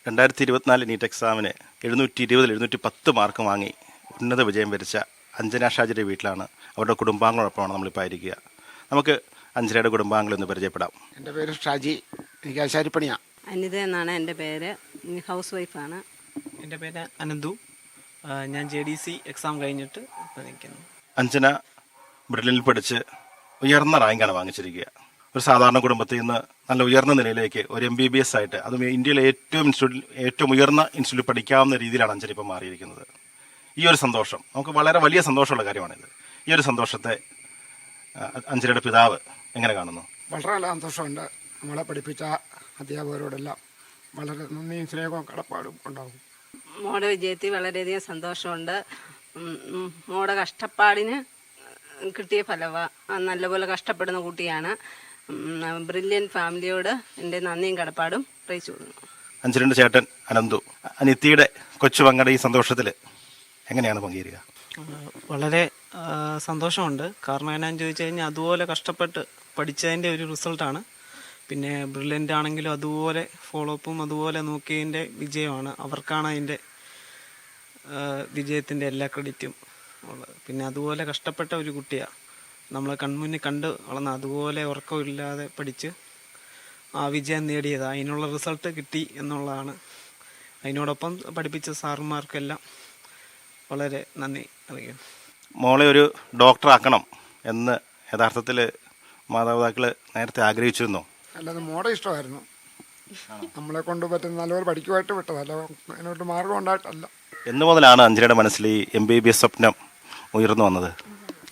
2024 NEET എക്സാമിന് 720-710 mark വാങ്ങി ഉന്നത വിജയം വരിച്ച അഞ്ജന ഷാജിയുടെ വീട്ടിലാണ്. അവരുടെ കുടുംബാംഗങ്ങളോടൊപ്പമാണ് നമ്മളിപ്പോൾ ആയിരിക്കുക. നമുക്ക് അഞ്ജനയുടെ കുടുംബാംഗങ്ങളൊന്ന് പരിചയപ്പെടാം. എൻ്റെ പേര് ഷാജി, എനിക്ക് ആശാരിപ്പണിയാണ്. അനിത എന്നാണ് എൻ്റെ പേര്, ഹൗസ് വൈഫാണ്. എൻ്റെ പേര് അനന്തു, ഞാൻ JDC എക്സാം കഴിഞ്ഞിട്ട് ഇപ്പോൾ നിൽക്കുന്നു. അഞ്ജന ബ്രില്യനിൽ പഠിച്ച് ഉയർന്ന റാങ്കാണ് വാങ്ങിച്ചിരിക്കുക. ഒരു സാധാരണ കുടുംബത്തിൽ നിന്ന് നല്ല ഉയർന്ന നിലയിലേക്ക് ഒരു MBBS ആയിട്ട്, അതും ഇന്ത്യയിലെ ഏറ്റവും ഉയർന്ന ഇൻസ്റ്റിറ്റ്യൂട്ടിൽ പഠിക്കാവുന്ന രീതിയിലാണ് അഞ്ജന ഇപ്പം മാറിയിരിക്കുന്നത്. ഈ ഒരു സന്തോഷം നമുക്ക് വളരെ വലിയ സന്തോഷമുള്ള കാര്യമാണിത്. ഈ ഒരു സന്തോഷത്തെ അഞ്ജനയുടെ പിതാവ് എങ്ങനെ കാണുന്നു? വളരെ നല്ല സന്തോഷമുണ്ട്. നമ്മളെ പഠിപ്പിച്ച അധ്യാപകരോടെല്ലാം വളരെ നന്ദിയും സ്നേഹവും കടപ്പാടും ഉണ്ടാകും. മോടെ വിജയത്തിൽ വളരെയധികം സന്തോഷമുണ്ട്. മോടെ കഷ്ടപ്പാടിന് കിട്ടിയ ഫലവാ. നല്ലപോലെ കഷ്ടപ്പെടുന്ന കുട്ടിയാണ്. ബ്രില്യൻ ഫാമിലിയോട് എൻ്റെ നന്ദിയും കടപ്പാടും അറിയിച്ചു കൊടുക്കുന്നു. അഞ്ജനയുടെ ചേട്ടൻ അനന്തു, അനിത്യയുടെ കൊച്ചു പങ്കയുടെ ഈ സന്തോഷത്തിൽ എങ്ങനെയാണ് പങ്കുചേരുക? വളരെ സന്തോഷമുണ്ട്. കാരണം എന്നാന്ന് ചോദിച്ചു കഴിഞ്ഞാൽ അതുപോലെ കഷ്ടപ്പെട്ട് പഠിച്ചതിൻ്റെ ഒരു റിസൾട്ടാണ്. പിന്നെ ബ്രില്യൻ്റ് ആണെങ്കിലും അതുപോലെ ഫോളോ അപ്പും അതുപോലെ നോക്കിയതിൻ്റെ വിജയമാണ്. അവർക്കാണ് അതിൻ്റെ വിജയത്തിൻ്റെ എല്ലാ ക്രെഡിറ്റും ഉള്ളത്. പിന്നെ അതുപോലെ കഷ്ടപ്പെട്ട ഒരു കുട്ടിയാണ് നമ്മളെ കൺമുന്നിൽ കണ്ട് വളർന്ന, അതുപോലെ ഉറക്കമില്ലാതെ പഠിച്ച് ആ വിജയം നേടിയത്, അതിനുള്ള റിസൾട്ട് കിട്ടി എന്നുള്ളതാണ്. അതിനോടൊപ്പം പഠിപ്പിച്ച സാറുമാർക്കെല്ലാം വളരെ നന്ദി അറിയിക്കുന്നു. മോളെ ഒരു ഡോക്ടറാക്കണം എന്ന് യഥാർത്ഥത്തിൽ മാതാപിതാക്കൾ നേരത്തെ ആഗ്രഹിച്ചിരുന്നോ? അല്ലാതെ മോടെ ഇഷ്ടമായിരുന്നു. നമ്മളെ കൊണ്ട് പറ്റുന്ന നല്ലപോലെ പഠിക്കുമായിട്ട് വിട്ടതല്ല, അതിനൊരു മാർഗം ഉണ്ടായിട്ടല്ല. എന്നു മുതലാണ് അഞ്ജനയുടെ മനസ്സിൽ ഈ MBBS സ്വപ്നം ഉയർന്നു വന്നത്?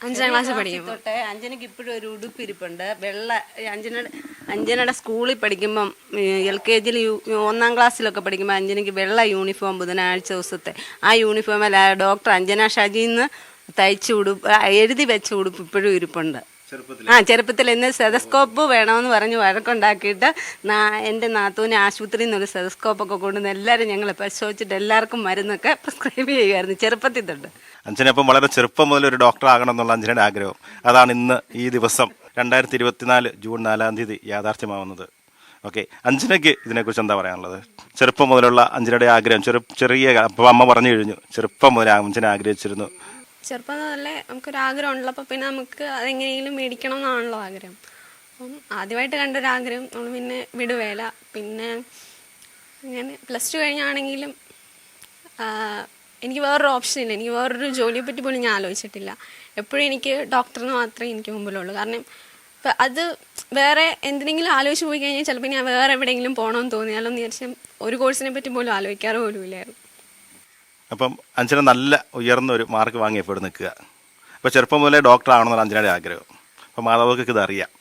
5ാം ക്ലാസ് പഠിക്കുമ്പോൾ തൊട്ടേ അഞ്ജനയ്ക്ക് ഇപ്പോഴും ഒരു ഉടുപ്പിരിപ്പുണ്ട്. വെള്ള അഞ്ജനയുടെ സ്കൂളിൽ പഠിക്കുമ്പം LKG 1ാം ക്ലാസ്സിലൊക്കെ പഠിക്കുമ്പോൾ അഞ്ജനയ്ക്ക് വെള്ള യൂണിഫോം, ബുധനാഴ്ച ദിവസത്തെ ആ യൂണിഫോമിൽ ഡോക്ടർ അഞ്ജന ഷാജിന്ന് തയ്ച്ച് എഴുതി വെച്ച ഉടുപ്പ് ഇപ്പോഴും ഇരിപ്പുണ്ട്. ചെറുപ്പത്തിൽ ഇന്ന് സ്റ്റെതസ്കോപ്പ് വേണമെന്ന് പറഞ്ഞ് വഴക്കുണ്ടാക്കിയിട്ട് എൻ്റെ നാത്തൂന് ആശുപത്രിയിൽ നിന്നൊരു സ്റ്റെതസ്കോപ്പൊക്കെ കൊണ്ടുവന്ന് എല്ലാവരും ഞങ്ങൾ പരിശോധിച്ചിട്ട് എല്ലാവർക്കും മരുന്നൊക്കെ പ്രിസ്ക്രൈബ് ചെയ്യുമായിരുന്നു ചെറുപ്പത്തിൽ തൊട്ട്. അഞ്ജന അപ്പം വളരെ ചെറുപ്പം മുതൽ ഒരു ഡോക്ടർ ആകണം എന്നുള്ള അഞ്ജനയുടെ ആഗ്രഹം അതാണ് ഇന്ന് ഈ ദിവസം 2024 ജൂൺ 4-ാം തീയതി യാഥാർത്ഥ്യമാവുന്നത്. ഓക്കെ, അഞ്ജനയ്ക്ക് ഇതിനെക്കുറിച്ച് എന്താ പറയാനുള്ളത്? ചെറുപ്പം മുതലുള്ള അഞ്ജനയുടെ ആഗ്രഹം ചെറിയ അപ്പോൾ അമ്മ പറഞ്ഞു കഴിഞ്ഞു, ചെറുപ്പം മുതൽ അഞ്ജന ആഗ്രഹിച്ചിരുന്നു. ചെറുപ്പം മുതലേ നമുക്കൊരാഗ്രഹം ഉണ്ടല്ലോ, അപ്പോൾ പിന്നെ നമുക്ക് അതെങ്ങനെയെങ്കിലും മേടിക്കണം എന്നാണല്ലോ ആഗ്രഹം. അപ്പം ആദ്യമായിട്ട് കണ്ടൊരാഗ്രഹം നമ്മൾ പിന്നെ വിടുവേല. പിന്നെ അങ്ങനെ +2 കഴിഞ്ഞാണെങ്കിലും എനിക്ക് വേറൊരു ഓപ്ഷൻ ഇല്ല. എനിക്ക് വേറൊരു ജോലിയെ പറ്റി പോലും ഞാൻ ആലോചിച്ചിട്ടില്ല. എപ്പോഴും എനിക്ക് ഡോക്ടറിന് മാത്രമേ എനിക്ക് മുമ്പിലുള്ളൂ. കാരണം ഇപ്പം അത് വേറെ എന്തിനെങ്കിലും ആലോചിച്ച് പോയി കഴിഞ്ഞാൽ ചിലപ്പോൾ ഞാൻ വേറെ എവിടെയെങ്കിലും പോകണമെന്ന് തോന്നിയാലോ എന്ന് വിചാരിച്ചാൽ ഒരു കോഴ്സിനെ പറ്റി പോലും ആലോചിക്കാറ് പോലും ഇല്ലായിരുന്നു. അപ്പം അഞ്ജന നല്ല ഉയർന്ന ഒരു മാർക്ക് വാങ്ങി എപ്പോഴും നിൽക്കുക. അപ്പോൾ ചെറുപ്പം മുതലേ ഡോക്ടർ ആവണമെന്നാണ് അഞ്ജനയുടെ ആഗ്രഹം. അപ്പോൾ മാതാപിതാക്കൾക്ക് ഇതറിയാം.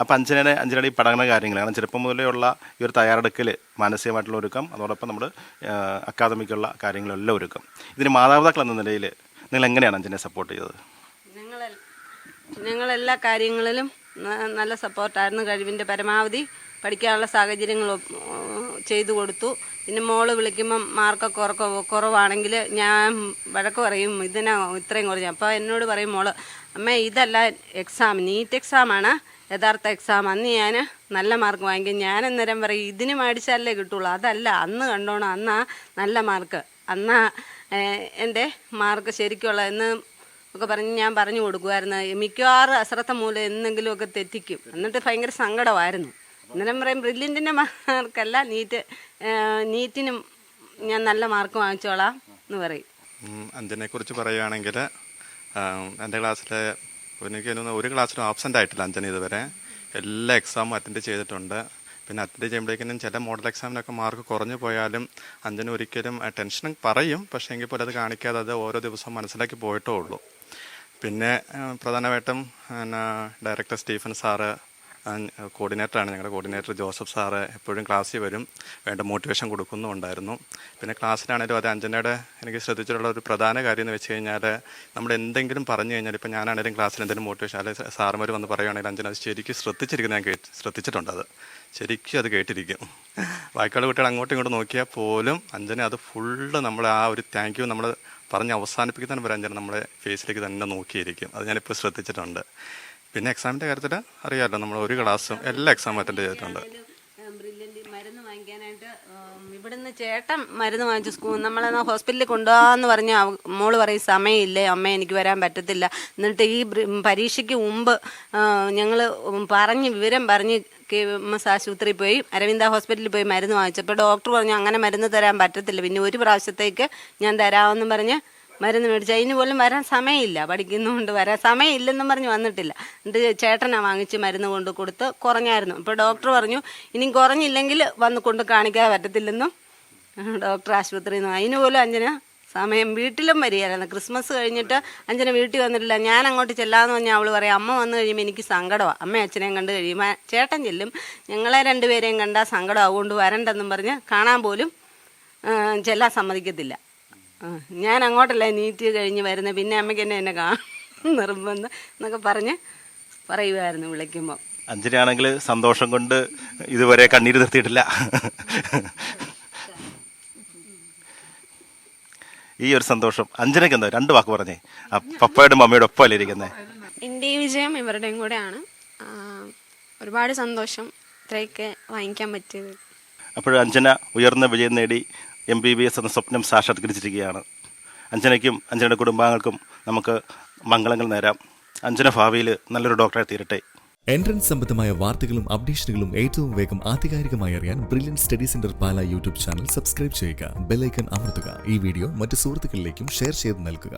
അപ്പോൾ അഞ്ജനയുടെ ഈ പഠന കാര്യങ്ങൾ, കാരണം ചെറുപ്പം മുതലേ ഉള്ള ഈ ഒരു തയ്യാറെടുക്കൽ, മാനസികമായിട്ടുള്ള ഒരുക്കം, അതോടൊപ്പം നമ്മൾ അക്കാദമിക്കുള്ള കാര്യങ്ങളെല്ലാം ഒരുക്കം, ഇതിന് മാതാപിതാക്കൾ എന്ന നിലയിൽ നിങ്ങൾ എങ്ങനെയാണ് അഞ്ജനയെ സപ്പോർട്ട് ചെയ്തത്? ഞങ്ങളെല്ലാ കാര്യങ്ങളിലും നല്ല സപ്പോർട്ടായിരുന്നു. കഴിവിൻ്റെ പരമാവധി പഠിക്കാനുള്ള സാഹചര്യങ്ങൾ ചെയ്തു കൊടുത്തു. പിന്നെ മോള് വിളിക്കുമ്പം മാർക്കൊക്കെ കുറവാണെങ്കിൽ ഞാൻ വഴക്ക് പറയും, ഇത്രയും കുറഞ്ഞു. അപ്പോൾ എന്നോട് പറയും മോള്, അമ്മ ഇതല്ല എക്സാം, നീറ്റ് എക്സാമാണ് യഥാർത്ഥ എക്സാം, അന്ന് ഞാൻ നല്ല മാർക്ക് വാങ്ങിക്കും. ഞാൻ അന്നേരം പറയും ഇതിന് മേടിച്ചാലേ കിട്ടുള്ളൂ, അതല്ല അന്ന് കണ്ടോണം, അന്നാ നല്ല മാർക്ക്, അന്നാ എൻ്റെ മാർക്ക് ശരിക്കുള്ള എന്ന് ഒക്കെ പറഞ്ഞ് ഞാൻ പറഞ്ഞു കൊടുക്കുമായിരുന്നു. മിക്കവാറും അശ്രദ്ധ മൂലം എന്തെങ്കിലുമൊക്കെ തെറ്റിക്കും. എന്നിട്ട് ഭയങ്കര സങ്കടമായിരുന്നു. അന്നേരം പറയും ബ്രില്യൻറ്റിൻ്റെ മാർക്കല്ല, നീറ്റിനും ഞാൻ നല്ല മാർക്ക് വാങ്ങിച്ചോളാം എന്ന് പറയും. അഞ്ജനെക്കുറിച്ച് പറയുകയാണെങ്കിൽ എൻ്റെ ക്ലാസ്സിൽ എനിക്ക് ഒരു ക്ലാസ്സിലും ആബ്സെൻ്റ് ആയിട്ടില്ല അഞ്ജന ഇതുവരെ. എല്ലാ എക്സാമും അറ്റൻഡ് ചെയ്തിട്ടുണ്ട്. പിന്നെ അറ്റൻഡ് ചെയ്യുമ്പോഴേക്കും ചില മോഡൽ എക്സാമിനൊക്കെ മാർക്ക് കുറഞ്ഞു പോയാലും അഞ്ജന ഒരിക്കലും ടെൻഷൻ പറയും, പക്ഷേ എങ്കിൽ പോലും അത് കാണിക്കാതെ അത് ഓരോ ദിവസവും മനസ്സിലാക്കി പോയിട്ടേ ഉള്ളൂ. പിന്നെ പ്രധാനമായിട്ടും ഡയറക്ടർ സ്റ്റീഫൻ സാറ്, കോർഡിനേറ്ററാണ് ഞങ്ങളുടെ കോർഡിനേറ്റർ ജോസഫ് സാറ്, എപ്പോഴും ക്ലാസ്സിൽ വരും, വേണ്ട മോട്ടിവേഷൻ കൊടുക്കുന്നുണ്ടായിരുന്നു. പിന്നെ ക്ലാസ്സിലാണെങ്കിലും അത് അഞ്ജനയുടെ എനിക്ക് ശ്രദ്ധിച്ചിട്ടുള്ള ഒരു പ്രധാന കാര്യം എന്ന് വെച്ച് കഴിഞ്ഞാൽ, നമ്മൾ എന്തെങ്കിലും പറഞ്ഞു കഴിഞ്ഞാൽ, ഇപ്പം ഞാനാണെങ്കിലും ക്ലാസ്സിൽ എന്തെങ്കിലും മോട്ടിവേഷൻ അല്ലെങ്കിൽ സാറുമാർ വന്ന് പറയുകയാണെങ്കിൽ അഞ്ജന അത് ശരിക്കും ശ്രദ്ധിച്ചിരിക്കുന്നത് ഞാൻ ശ്രദ്ധിച്ചിട്ടുണ്ട്. അത് ശരിക്കും അത് കേട്ടിരിക്കും. ബാക്കിയുള്ള കുട്ടികൾ അങ്ങോട്ടും ഇങ്ങോട്ടും നോക്കിയാൽ പോലും അഞ്ജന അത് ഫുള്ള് നമ്മൾ ആ ഒരു താങ്ക് യു നമ്മൾ പറഞ്ഞ് അവസാനിപ്പിക്കാൻ വരെ അഞ്ജന നമ്മുടെ ഫേസിലേക്ക് തന്നെ നോക്കിയിരിക്കും. അത് ഞാനിപ്പോൾ ശ്രദ്ധിച്ചിട്ടുണ്ട്. പിന്നെ എക്സാമിൻ്റെ കാര്യത്തിൽ അറിയാമല്ലോ, നമ്മൾ ഒരു ക്ലാസ്സും എല്ലാ എക്സാമും അറ്റൻഡ് ചെയ്തിട്ടുണ്ട്. ബ്രില്യൻ്റ് മരുന്ന് വാങ്ങിക്കാനായിട്ട് ഇവിടുന്ന് ഇന്ന് ചേട്ടൻ മരുന്ന് വാങ്ങിച്ചു നമ്മളെ ഹോസ്പിറ്റലിൽ കൊണ്ടുപോകാമെന്ന് പറഞ്ഞാൽ മോള് പറയും സമയമില്ലേ അമ്മ എനിക്ക് വരാൻ പറ്റത്തില്ല. എന്നിട്ട് ഈ പരീക്ഷയ്ക്ക് മുമ്പ് ഞങ്ങൾ വിവരം പറഞ്ഞ് KMS ആശുപത്രിയിൽ പോയി അരവിന്ദ ഹോസ്പിറ്റലിൽ പോയി മരുന്ന് വാങ്ങിച്ചപ്പോൾ ഡോക്ടർ പറഞ്ഞു അങ്ങനെ മരുന്ന് തരാൻ പറ്റത്തില്ല, പിന്നെ ഒരു പ്രാവശ്യത്തേക്ക് ഞാൻ തരാമെന്നും പറഞ്ഞ് മരുന്ന് മേടിച്ചു. അതിന് പോലും വരാൻ സമയമില്ല, പഠിക്കുന്നതുകൊണ്ട് വരാൻ സമയമില്ലെന്നും പറഞ്ഞ് വന്നിട്ടില്ല. എന്നിട്ട് ചേട്ടനാണ് വാങ്ങിച്ച് മരുന്ന് കൊണ്ട് കൊടുത്ത് കുറഞ്ഞായിരുന്നു. ഇപ്പോൾ ഡോക്ടർ പറഞ്ഞു ഇനിയും കുറഞ്ഞില്ലെങ്കിൽ വന്ന് കൊണ്ട് കാണിക്കാൻ പറ്റത്തില്ലെന്നും ഡോക്ടർ ആശുപത്രിയിൽ നിന്ന്. അതിന് പോലും അഞ്ജന സമയം വീട്ടിലും വരികയായിരുന്നു. ക്രിസ്മസ് കഴിഞ്ഞിട്ട് അഞ്ജന വീട്ടിൽ വന്നിട്ടില്ല. ഞാൻ അങ്ങോട്ട് ചെല്ലാമെന്ന് പറഞ്ഞാൽ അവൾ പറയും അമ്മ വന്നു കഴിയുമ്പോൾ എനിക്ക് സങ്കടമാണ്, അമ്മയും അച്ഛനെയും കണ്ട് കഴിയുമ്പോൾ ചേട്ടൻ ചെല്ലും, ഞങ്ങളെ രണ്ടുപേരെയും കണ്ടാൽ സങ്കടം അതുകൊണ്ട് വരണ്ടെന്നും പറഞ്ഞ് കാണാൻ പോലും ചെല്ലാൻ സമ്മതിക്കത്തില്ല. ഞാൻ അങ്ങോട്ടല്ല നീറ്റ് കഴിഞ്ഞ് വരുന്നത്, പിന്നെ അമ്മയ്ക്ക് എന്നെ നിർബന്ധം എന്നൊക്കെ പറഞ്ഞ് പറയുമായിരുന്നു വിളിക്കുമ്പോൾ. അഞ്ജനയാണെങ്കിൽ സന്തോഷം കൊണ്ട് ഇതുവരെ കണ്ണീര് നിർത്തിയിട്ടില്ല. ഈ ഒരു സന്തോഷം അഞ്ജനയ്ക്ക് എന്താ 2 വാക്ക് പറഞ്ഞേ. പപ്പയുടെ മമ്മയുടെ ഒപ്പം അല്ലേ ഇരിക്കുന്നത്? എൻ്റെ ഈ വിജയം ഇവരുടെയും കൂടെയാണ്. ഒരുപാട് സന്തോഷം ഇത്രയൊക്കെ വാങ്ങിക്കാൻ പറ്റിയത്. അപ്പോൾ അഞ്ജന ഉയർന്ന വിജയം നേടി MBBS എന്ന സ്വപ്നം സാക്ഷാത്കരിച്ചിരിക്കുകയാണ്. അഞ്ജനയ്ക്കും അഞ്ജനയുടെ കുടുംബാംഗങ്ങൾക്കും നമുക്ക് മംഗളങ്ങൾ നേരാം. അഞ്ജന ഭാവിയിൽ നല്ലൊരു ഡോക്ടറെ തീരട്ടെ. എൻട്രൻസ് സംബന്ധമായ വാർത്തകളും അപ്ഡേഷനുകളും ഏറ്റവും വേഗം ആധികാരികമായി അറിയാൻ ബ്രില്യൻറ്റ് സ്റ്റഡി സെന്റർ പാല യൂട്യൂബ് ചാനൽ സബ്സ്ക്രൈബ് ചെയ്യുക. ബെൽ ഐക്കൺ അമർത്തുക. ഈ വീഡിയോ മറ്റ് സുഹൃത്തുക്കളിലേക്കും ഷെയർ ചെയ്ത് നൽകുക.